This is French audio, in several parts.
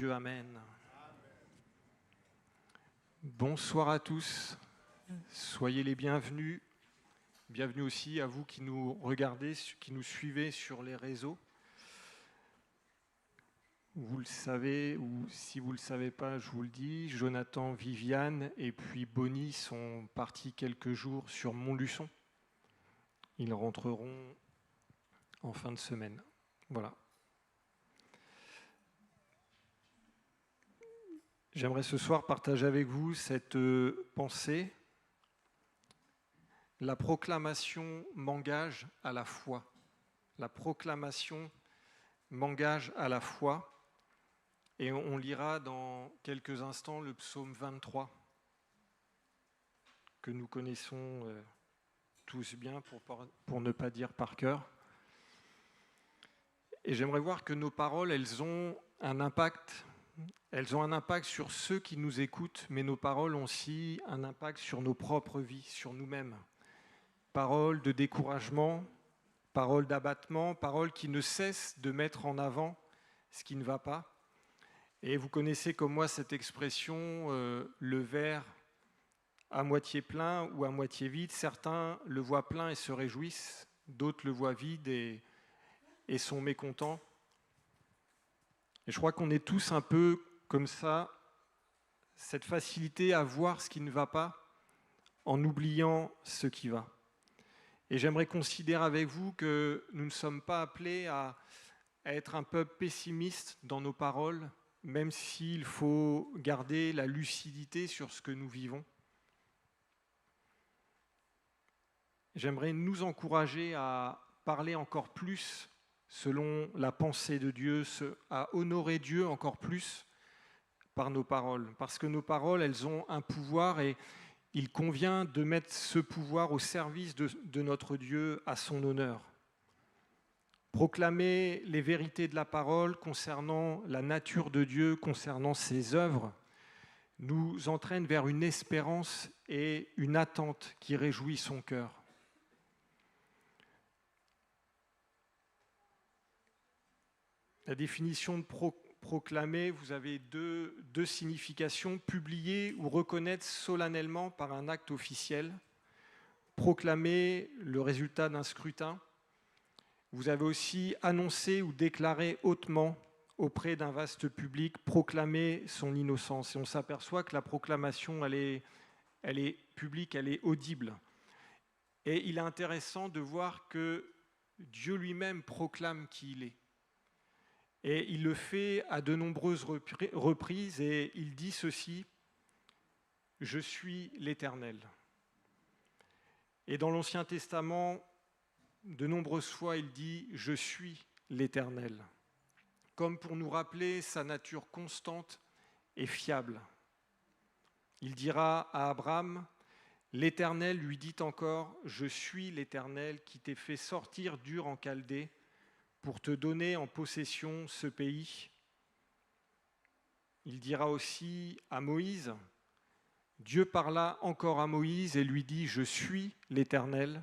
Dieu, amen. Bonsoir à tous, soyez les bienvenus. Bienvenue aussi à vous qui nous regardez, qui nous suivez sur les réseaux. Vous le savez, ou si vous ne le savez pas, je vous le dis, Jonathan, Viviane et puis Bonnie sont partis quelques jours sur Montluçon. Ils rentreront en fin de semaine. Voilà. J'aimerais ce soir partager avec vous cette pensée. La proclamation m'engage à la foi. La proclamation m'engage à la foi. Et on lira dans quelques instants le psaume 23, que nous connaissons tous bien, pour ne pas dire par cœur. Et j'aimerais voir que nos paroles, elles ont un impact. Elles ont un impact sur ceux qui nous écoutent, mais nos paroles ont aussi un impact sur nos propres vies, sur nous-mêmes. Paroles de découragement, paroles d'abattement, paroles qui ne cessent de mettre en avant ce qui ne va pas. Et vous connaissez comme moi cette expression, le verre à moitié plein ou à moitié vide. Certains le voient plein et se réjouissent, d'autres le voient vide et sont mécontents. Et je crois qu'on est tous un peu comme ça, cette facilité à voir ce qui ne va pas en oubliant ce qui va. Et j'aimerais considérer avec vous que nous ne sommes pas appelés à être un peu pessimistes dans nos paroles, même s'il faut garder la lucidité sur ce que nous vivons. J'aimerais nous encourager à parler encore plus selon la pensée de Dieu, à honorer Dieu encore plus par nos paroles. Parce que nos paroles, elles ont un pouvoir et il convient de mettre ce pouvoir au service de notre Dieu à son honneur. Proclamer les vérités de la parole concernant la nature de Dieu, concernant ses œuvres, nous entraîne vers une espérance et une attente qui réjouit son cœur. La définition de proclamer, vous avez deux significations: publier ou reconnaître solennellement par un acte officiel, proclamer le résultat d'un scrutin. Vous avez aussi annoncé ou déclaré hautement auprès d'un vaste public, proclamer son innocence. Et on s'aperçoit que la proclamation, elle est publique, elle est audible. Et il est intéressant de voir que Dieu lui-même proclame qui il est. Et il le fait à de nombreuses reprises et il dit ceci: « Je suis l'Éternel ». Et dans l'Ancien Testament, de nombreuses fois, il dit « Je suis l'Éternel », comme pour nous rappeler sa nature constante et fiable. Il dira à Abraham: « L'Éternel lui dit encore, je suis l'Éternel qui t'ai fait sortir d'Ur en Chaldée pour te donner en possession ce pays. » Il dira aussi à Moïse, Dieu parla encore à Moïse et lui dit « Je suis l'Éternel ».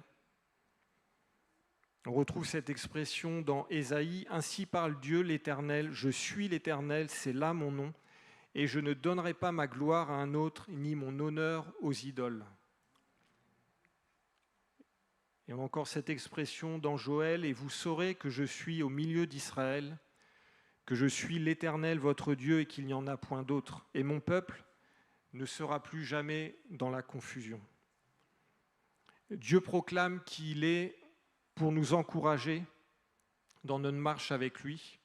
On retrouve cette expression dans Ésaïe, « Ainsi parle Dieu l'Éternel, je suis l'Éternel, c'est là mon nom, et je ne donnerai pas ma gloire à un autre, ni mon honneur aux idoles. » Et on a encore cette expression dans Joël, « Et vous saurez que je suis au milieu d'Israël, que je suis l'Éternel votre Dieu et qu'il n'y en a point d'autre, et mon peuple ne sera plus jamais dans la confusion. » Dieu proclame qui il est pour nous encourager dans notre marche avec lui.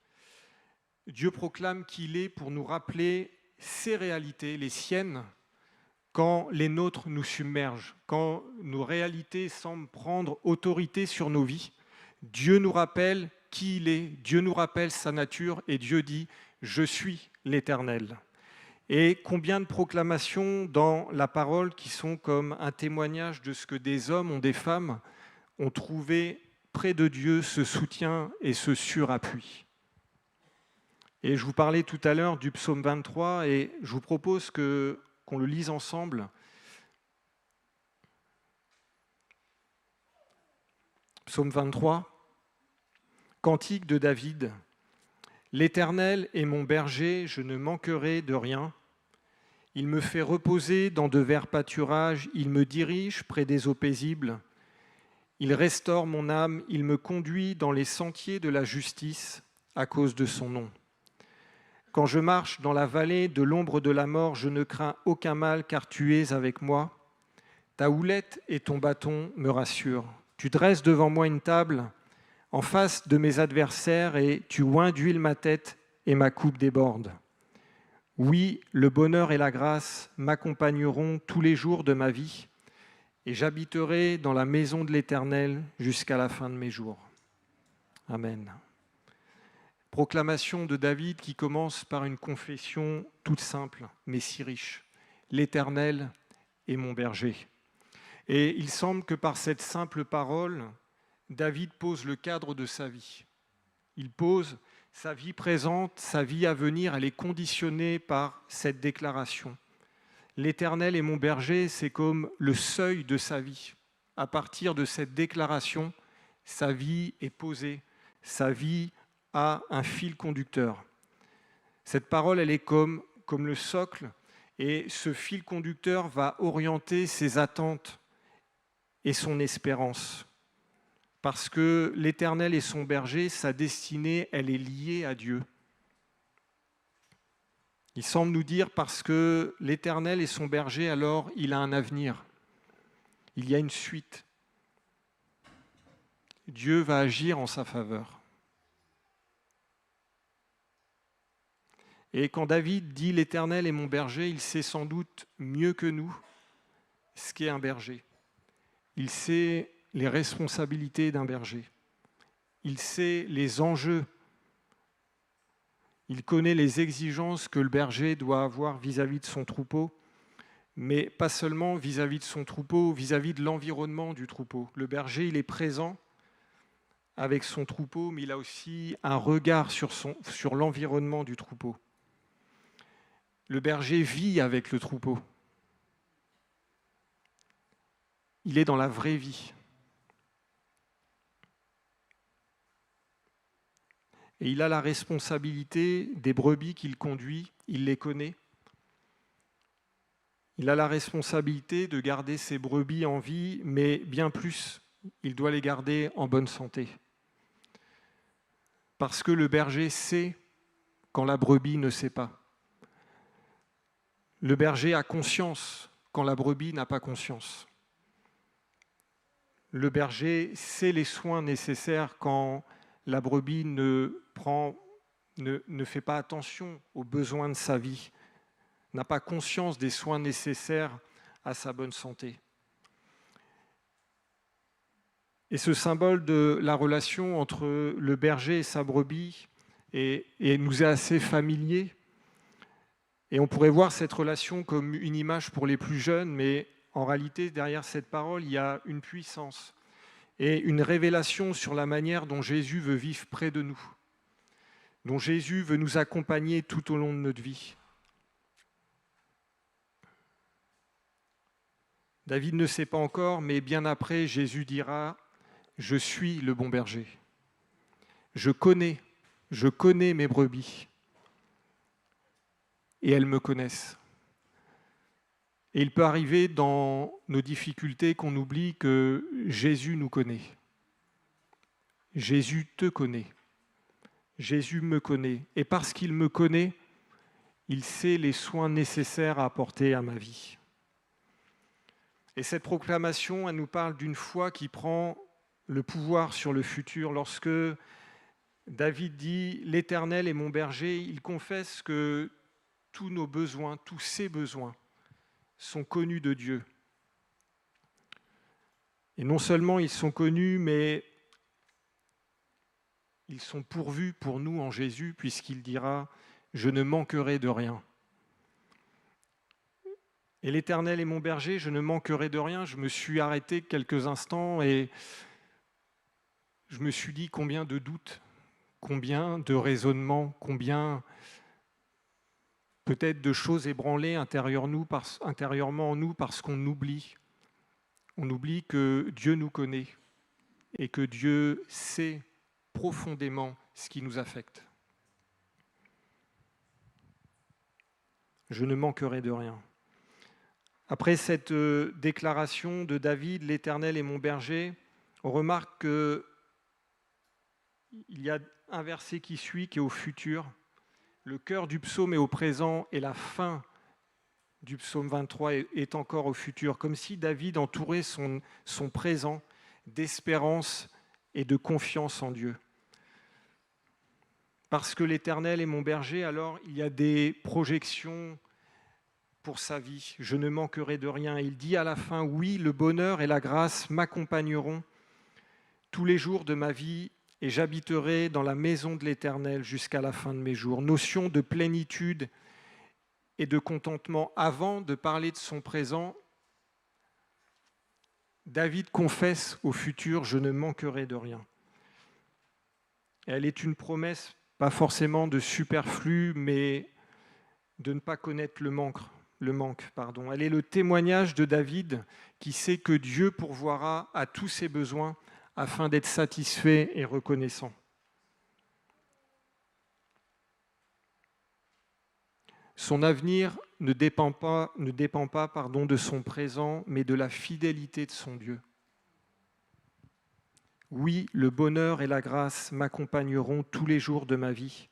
Dieu proclame qui il est pour nous rappeler ses réalités, les siennes, quand les nôtres nous submergent, quand nos réalités semblent prendre autorité sur nos vies. Dieu nous rappelle qui il est, Dieu nous rappelle sa nature et Dieu dit « Je suis l'Éternel ». Et combien de proclamations dans la parole qui sont comme un témoignage de ce que des hommes ou des femmes ont trouvé près de Dieu ce soutien et ce surappui. Et je vous parlais tout à l'heure du psaume 23 et je vous propose qu'on le lise ensemble. Psaume 23, cantique de David. L'Éternel est mon berger, je ne manquerai de rien. Il me fait reposer dans de verts pâturages, il me dirige près des eaux paisibles. Il restaure mon âme, il me conduit dans les sentiers de la justice à cause de son nom. Quand je marche dans la vallée de l'ombre de la mort, je ne crains aucun mal car tu es avec moi. Ta houlette et ton bâton me rassurent. Tu dresses devant moi une table en face de mes adversaires et tu oins d'huile ma tête et ma coupe déborde. Oui, le bonheur et la grâce m'accompagneront tous les jours de ma vie et j'habiterai dans la maison de l'Éternel jusqu'à la fin de mes jours. Amen. Proclamation de David qui commence par une confession toute simple, mais si riche. L'Éternel est mon berger. Et il semble que par cette simple parole, David pose le cadre de sa vie. Il pose sa vie présente, sa vie à venir, elle est conditionnée par cette déclaration. L'Éternel est mon berger, c'est comme le seuil de sa vie. À partir de cette déclaration, sa vie est posée, sa vie a un fil conducteur. Cette parole, elle est comme le socle, et ce fil conducteur va orienter ses attentes et son espérance. Parce que l'Éternel est son berger, sa destinée, elle est liée à Dieu. Il semble nous dire parce que l'Éternel est son berger, alors il a un avenir. Il y a une suite. Dieu va agir en sa faveur. Et quand David dit « l'Éternel est mon berger », il sait sans doute mieux que nous ce qu'est un berger. Il sait les responsabilités d'un berger. Il sait les enjeux. Il connaît les exigences que le berger doit avoir vis-à-vis de son troupeau, mais pas seulement vis-à-vis de son troupeau, vis-à-vis de l'environnement du troupeau. Le berger, il est présent avec son troupeau, mais il a aussi un regard sur l'environnement du troupeau. Le berger vit avec le troupeau. Il est dans la vraie vie. Et il a la responsabilité des brebis qu'il conduit, il les connaît. Il a la responsabilité de garder ses brebis en vie, mais bien plus, il doit les garder en bonne santé. Parce que le berger sait quand la brebis ne sait pas. Le berger a conscience quand la brebis n'a pas conscience. Le berger sait les soins nécessaires quand la brebis ne fait pas attention aux besoins de sa vie, n'a pas conscience des soins nécessaires à sa bonne santé. Et ce symbole de la relation entre le berger et sa brebis nous est assez familier. Et on pourrait voir cette relation comme une image pour les plus jeunes, mais en réalité, derrière cette parole, il y a une puissance et une révélation sur la manière dont Jésus veut vivre près de nous, dont Jésus veut nous accompagner tout au long de notre vie. David ne sait pas encore, mais bien après, Jésus dira « Je suis le bon berger. Je connais mes brebis. Et elles me connaissent. » Et il peut arriver dans nos difficultés qu'on oublie que Jésus nous connaît. Jésus te connaît. Jésus me connaît. Et parce qu'il me connaît, il sait les soins nécessaires à apporter à ma vie. Et cette proclamation, elle nous parle d'une foi qui prend le pouvoir sur le futur. Lorsque David dit « L'Éternel est mon berger », il confesse que tous nos besoins, tous ses besoins, sont connus de Dieu. Et non seulement ils sont connus, mais ils sont pourvus pour nous en Jésus, puisqu'il dira « Je ne manquerai de rien ». Et l'Éternel est mon berger, je ne manquerai de rien. Je me suis arrêté quelques instants et je me suis dit combien de doutes, combien de raisonnements, combien peut-être de choses ébranlées intérieurement en nous parce qu'on oublie. On oublie que Dieu nous connaît et que Dieu sait profondément ce qui nous affecte. je ne manquerai de rien. Après cette déclaration de David, l'Éternel est mon berger, on remarque qu'il y a un verset qui suit, qui est au futur. Le cœur du psaume est au présent et la fin du psaume 23 est encore au futur, comme si David entourait son présent d'espérance et de confiance en Dieu. Parce que l'Éternel est mon berger, alors il y a des projections pour sa vie. Je ne manquerai de rien. Il dit à la fin, oui, le bonheur et la grâce m'accompagneront tous les jours de ma vie et j'habiterai dans la maison de l'Éternel jusqu'à la fin de mes jours. Notion de plénitude et de contentement. Avant de parler de son présent, David confesse au futur, je ne manquerai de rien. Et elle est une promesse, pas forcément de superflu, mais de ne pas connaître le manque. Elle est le témoignage de David qui sait que Dieu pourvoira à tous ses besoins afin d'être satisfait et reconnaissant. Son avenir ne dépend pas de son présent, mais de la fidélité de son Dieu. Oui, le bonheur et la grâce m'accompagneront tous les jours de ma vie,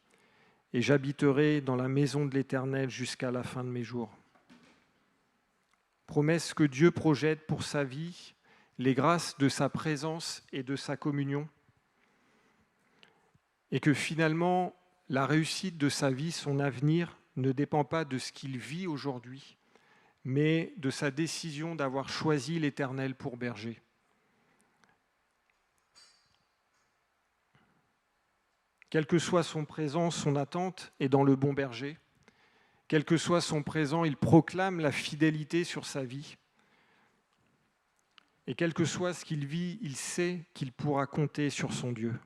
et j'habiterai dans la maison de l'Éternel jusqu'à la fin de mes jours. Promesse que Dieu projette pour sa vie, les grâces de sa présence et de sa communion, et que finalement, la réussite de sa vie, son avenir, ne dépend pas de ce qu'il vit aujourd'hui, mais de sa décision d'avoir choisi l'Éternel pour berger. Quel que soit son présent, son attente est dans le bon berger. Quel que soit son présent, il proclame la fidélité sur sa vie. Et quel que soit ce qu'il vit, il sait qu'il pourra compter sur son Dieu.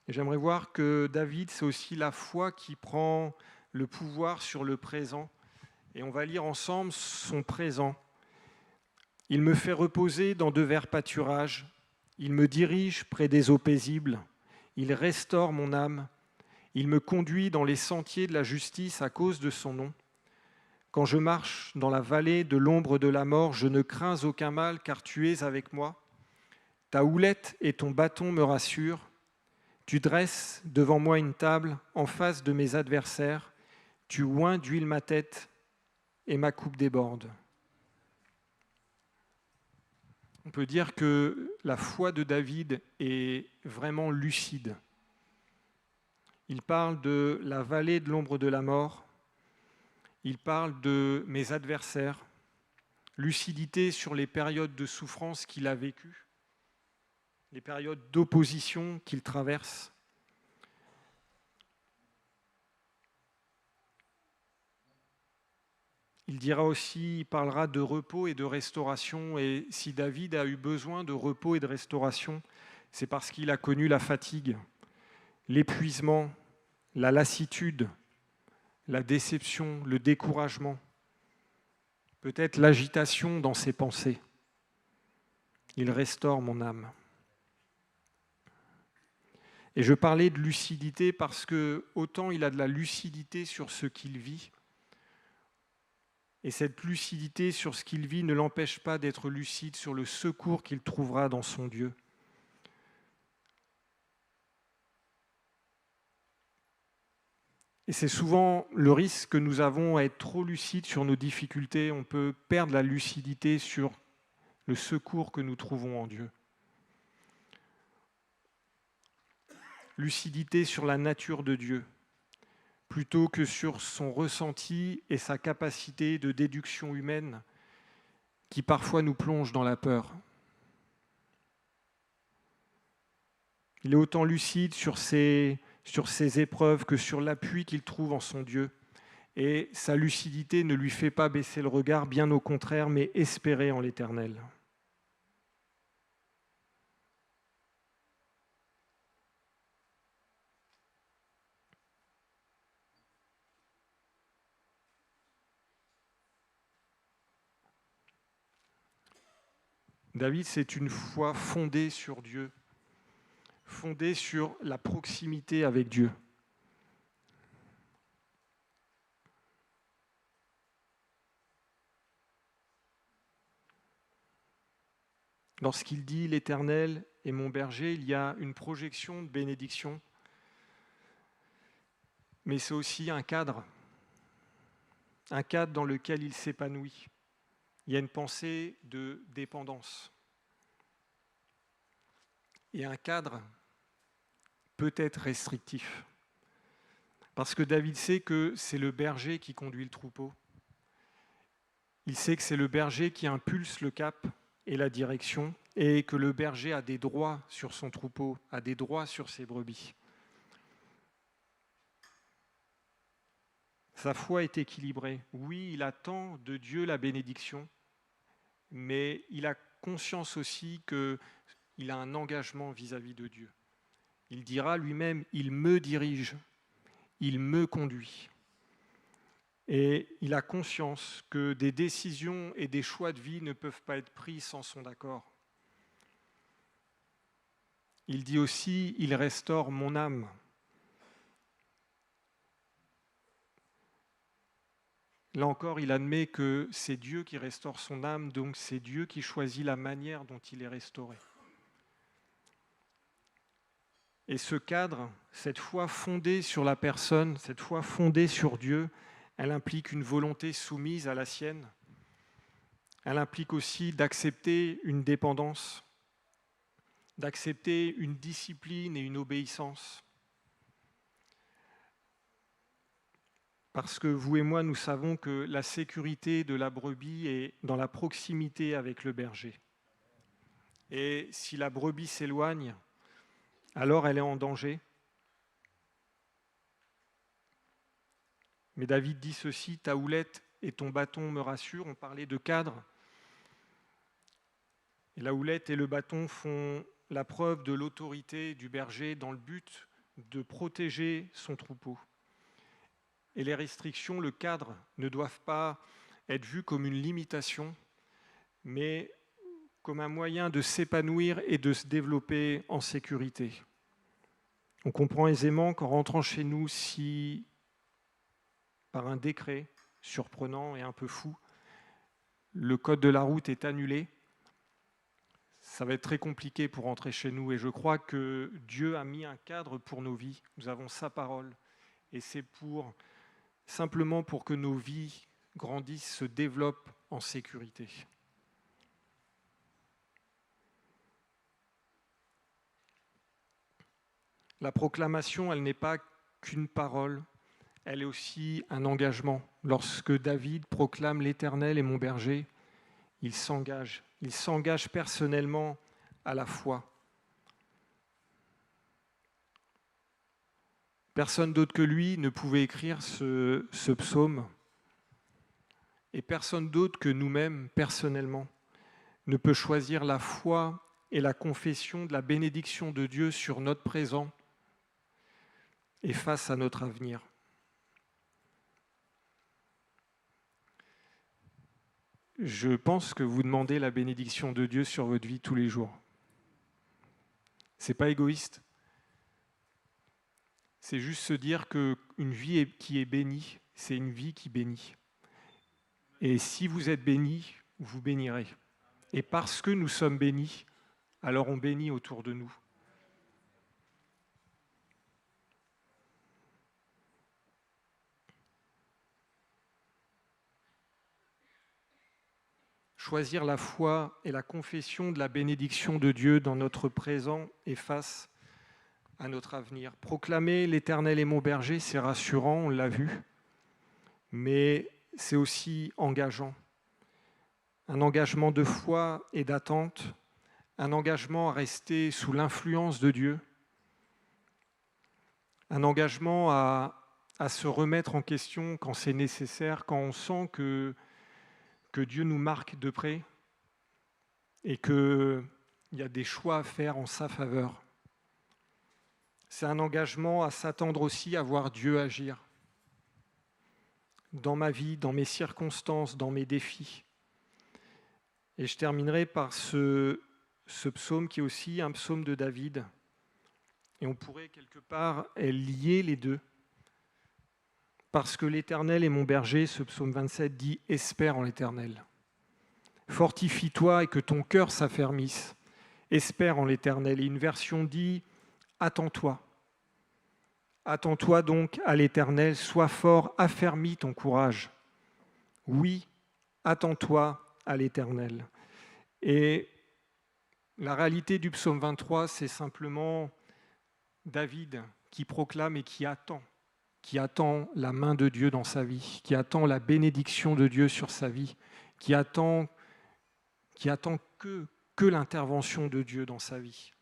Et j'aimerais voir que David, c'est aussi la foi qui prend le pouvoir sur le présent. Et on va lire ensemble son présent. Il me fait reposer dans de verts pâturages. Il me dirige près des eaux paisibles. Il restaure mon âme. Il me conduit dans les sentiers de la justice à cause de son nom. Quand je marche dans la vallée de l'ombre de la mort, je ne crains aucun mal, car tu es avec moi. Ta houlette et ton bâton me rassurent. Tu dresses devant moi une table en face de mes adversaires. Tu oins d'huile ma tête et ma coupe déborde. On peut dire que la foi de David est vraiment lucide. Il parle de la vallée de l'ombre de la mort. Il parle de mes adversaires. Lucidité sur les périodes de souffrance qu'il a vécues, les périodes d'opposition qu'il traverse. Il dira aussi, il parlera de repos et de restauration. Et si David a eu besoin de repos et de restauration, c'est parce qu'il a connu la fatigue, l'épuisement, la lassitude, la déception, le découragement, peut-être l'agitation dans ses pensées. Il restaure mon âme. Et je parlais de lucidité parce que autant il a de la lucidité sur ce qu'il vit, et cette lucidité sur ce qu'il vit ne l'empêche pas d'être lucide sur le secours qu'il trouvera dans son Dieu. Et c'est souvent le risque que nous avons à être trop lucides sur nos difficultés. On peut perdre la lucidité sur le secours que nous trouvons en Dieu. Lucidité sur la nature de Dieu, plutôt que sur son ressenti et sa capacité de déduction humaine qui parfois nous plonge dans la peur. Il est autant lucide sur ses épreuves que sur l'appui qu'il trouve en son Dieu. Et sa lucidité ne lui fait pas baisser le regard, bien au contraire, mais espérer en l'Éternel. David, c'est une foi fondée sur Dieu, fondée sur la proximité avec Dieu. Lorsqu'il dit « l'Éternel est mon berger », il y a une projection de bénédiction, mais c'est aussi un cadre dans lequel il s'épanouit. Il y a une pensée de dépendance. Et un cadre peut être restrictif. Parce que David sait que c'est le berger qui conduit le troupeau. Il sait que c'est le berger qui impulse le cap et la direction, et que le berger a des droits sur son troupeau, a des droits sur ses brebis. Sa foi est équilibrée. Oui, il attend de Dieu la bénédiction, mais il a conscience aussi qu'il a un engagement vis-à-vis de Dieu. Il dira lui-même « il me dirige, il me conduit ». Et il a conscience que des décisions et des choix de vie ne peuvent pas être pris sans son accord. Il dit aussi « il restaure mon âme ». Là encore, il admet que c'est Dieu qui restaure son âme, donc c'est Dieu qui choisit la manière dont il est restauré. Et ce cadre, cette foi fondée sur la personne, cette foi fondée sur Dieu, elle implique une volonté soumise à la sienne. Elle implique aussi d'accepter une dépendance, d'accepter une discipline et une obéissance. Parce que vous et moi, nous savons que la sécurité de la brebis est dans la proximité avec le berger. Et si la brebis s'éloigne, alors elle est en danger. Mais David dit ceci, « ta houlette et ton bâton me rassurent ». On parlait de cadre. Et la houlette et le bâton font la preuve de l'autorité du berger dans le but de protéger son troupeau. Et les restrictions, le cadre, ne doivent pas être vus comme une limitation, mais comme un moyen de s'épanouir et de se développer en sécurité. On comprend aisément qu'en rentrant chez nous, si par un décret surprenant et un peu fou, le code de la route est annulé, ça va être très compliqué pour rentrer chez nous. Et je crois que Dieu a mis un cadre pour nos vies. Nous avons sa parole. Et c'est simplement pour que nos vies grandissent, se développent en sécurité. La proclamation, elle n'est pas qu'une parole, elle est aussi un engagement. Lorsque David proclame « l'Éternel est mon berger », il s'engage personnellement à la foi. Personne d'autre que lui ne pouvait écrire ce psaume, et personne d'autre que nous-mêmes, personnellement, ne peut choisir la foi et la confession de la bénédiction de Dieu sur notre présent et face à notre avenir. Je pense que vous demandez la bénédiction de Dieu sur votre vie tous les jours. Ce n'est pas égoïste. C'est juste se dire qu'une vie qui est bénie, c'est une vie qui bénit. Et si vous êtes bénis, vous bénirez. Et parce que nous sommes bénis, alors on bénit autour de nous. Choisir la foi et la confession de la bénédiction de Dieu dans notre présent et face à notre avenir. Proclamer « l'Éternel est mon berger », c'est rassurant, on l'a vu, mais c'est aussi engageant. Un engagement de foi et d'attente, un engagement à rester sous l'influence de Dieu, un engagement à se remettre en question quand c'est nécessaire, quand on sent que Dieu nous marque de près et qu'il y a des choix à faire en sa faveur. C'est un engagement à s'attendre aussi à voir Dieu agir dans ma vie, dans mes circonstances, dans mes défis. Et je terminerai par ce psaume qui est aussi un psaume de David. Et on pourrait quelque part lier les deux. Parce que l'Éternel est mon berger, ce psaume 27 dit « Espère en l'Éternel ». Fortifie-toi et que ton cœur s'affermisse. Espère en l'Éternel. Et une version dit « Attends-toi ». Attends-toi donc à l'Éternel, sois fort, affermis ton courage. Oui, attends-toi à l'Éternel. Et la réalité du psaume 23, c'est simplement David qui proclame et qui attend la main de Dieu dans sa vie, qui attend la bénédiction de Dieu sur sa vie, qui attend que l'intervention de Dieu dans sa vie.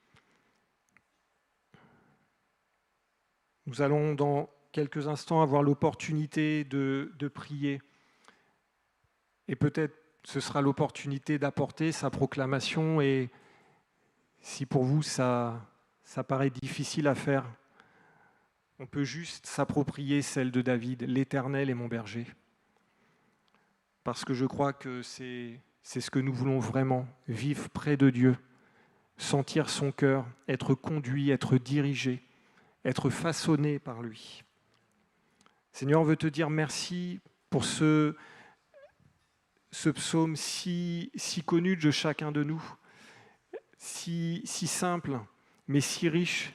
Nous allons dans quelques instants avoir l'opportunité de prier. Et peut-être ce sera l'opportunité d'apporter sa proclamation. Et si pour vous ça paraît difficile à faire, on peut juste s'approprier celle de David, « L'Éternel est mon berger ». Parce que je crois que c'est ce que nous voulons vraiment, vivre près de Dieu, sentir son cœur, être conduit, être dirigé, être façonné par lui. Seigneur, on veut te dire merci pour ce psaume si connu de chacun de nous, si simple, mais si riche,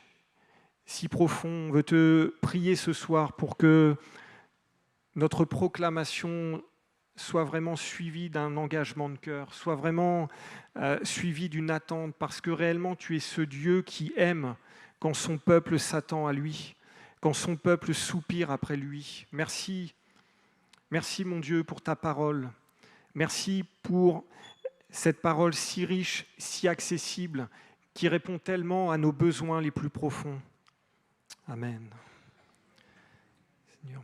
si profond. On veut te prier ce soir pour que notre proclamation soit vraiment suivie d'un engagement de cœur, soit vraiment suivie d'une attente, parce que réellement tu es ce Dieu qui aime quand son peuple s'attend à lui, quand son peuple soupire après lui. Merci mon Dieu pour ta parole. Merci pour cette parole si riche, si accessible, qui répond tellement à nos besoins les plus profonds. Amen. Seigneur,